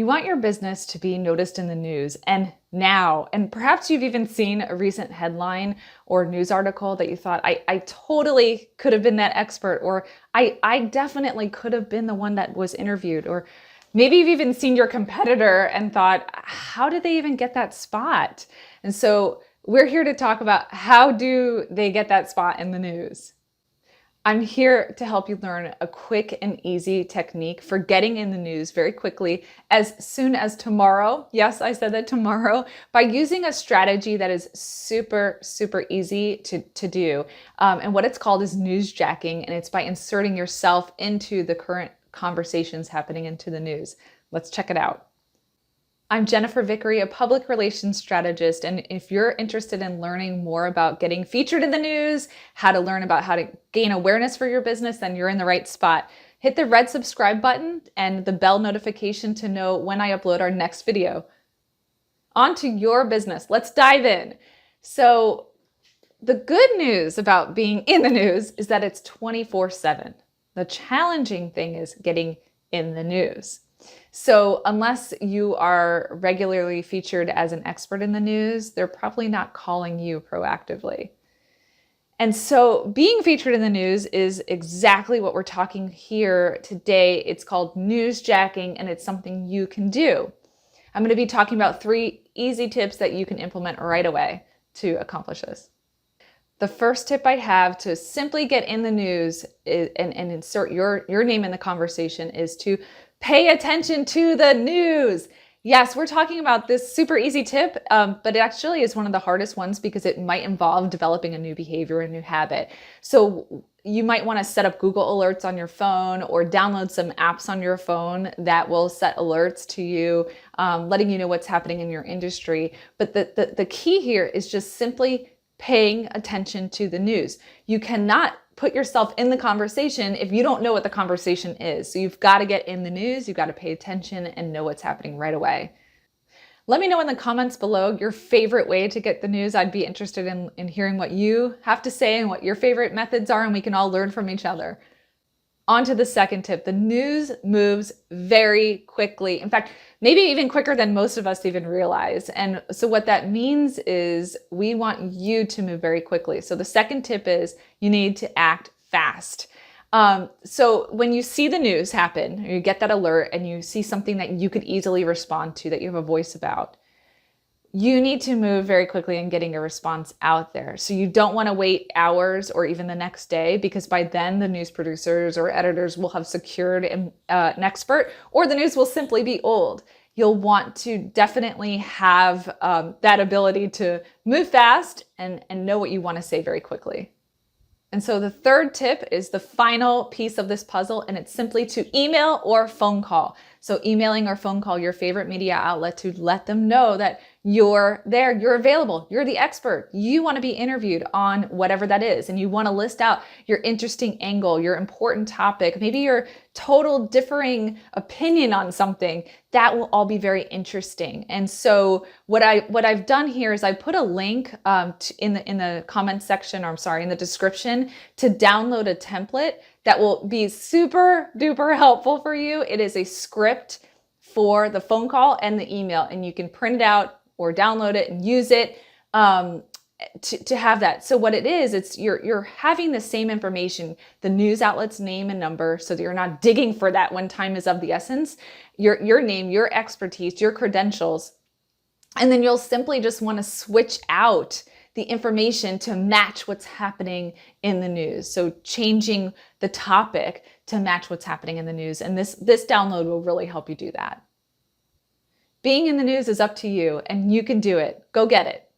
You want your business to be noticed in the news and now, and perhaps you've even seen a recent headline or news article that you thought, I totally could have been that expert, or I definitely could have been the one that was interviewed, or maybe you've even seen your competitor and thought, how did they even get that spot? And so we're here to talk about how do they get that spot in the news. I'm here to help you learn a quick and easy technique for getting in the news very quickly as soon as tomorrow. Yes, I said that, tomorrow, by using a strategy that is super, super easy to do. And what it's called is newsjacking, and it's by inserting yourself into the current conversations happening into the news. Let's check it out. I'm Jennifer Vickery, a public relations strategist, and if you're interested in learning more about getting featured in the news, how to learn about how to gain awareness for your business, then you're in the right spot. Hit the red subscribe button and the bell notification to know when I upload our next video. On to your business. Let's dive in. So the good news about being in the news is that it's 24/7. The challenging thing is getting in the news. So unless you are regularly featured as an expert in the news, they're probably not calling you proactively. And so being featured in the news is exactly what we're talking here today. It's called newsjacking, and it's something you can do. I'm going to be talking about 3 easy tips that you can implement right away to accomplish this. The first tip I have to simply get in the news and insert your name in the conversation is to pay attention to the news. Yes, we're talking about this super easy tip, but it actually is one of the hardest ones because it might involve developing a new behavior, a new habit. So you might want to set up Google Alerts on your phone or download some apps on your phone that will set alerts to you, letting you know what's happening in your industry. But the key here is just simply paying attention to the news. You cannot put yourself in the conversation if you don't know what the conversation is. So you've got to get in the news, you've got to pay attention and know what's happening right away. Let me know in the comments below your favorite way to get the news. I'd be interested in hearing what you have to say and what your favorite methods are, and we can all learn from each other. On to the second tip. The news moves very quickly. In fact, maybe even quicker than most of us even realize. And so what that means is we want you to move very quickly. So the second tip is you need to act fast. So when you see the news happen, or you get that alert and you see something that you could easily respond to, that you have a voice about, you need to move very quickly in getting a response out there. So you don't want to wait hours or even the next day, because by then the news producers or editors will have secured an expert, or the news will simply be old. You'll want to definitely have that ability to move fast and know what you want to say very quickly. And so the third tip is the final piece of this puzzle, and it's simply to email or phone call. So emailing or phone call your favorite media outlet to let them know that you're there, you're available, you're the expert. You want to be interviewed on whatever that is, and you want to list out your interesting angle, your important topic, maybe your total differing opinion on something. That will all be very interesting. And so what I've done here is I put a link in the comment section, or I'm sorry, in the description, to download a template that will be super duper helpful for you. It is a script for the phone call and the email, and you can print it out or download it and use it to have that. So what it is, it's you're having the same information, the news outlet's name and number, so that you're not digging for that when time is of the essence, your name, your expertise, your credentials, and then you'll simply just want to switch out the information to match what's happening in the news. So changing the topic to match what's happening in the news. And this download will really help you do that. Being in the news is up to you, and you can do it. Go get it.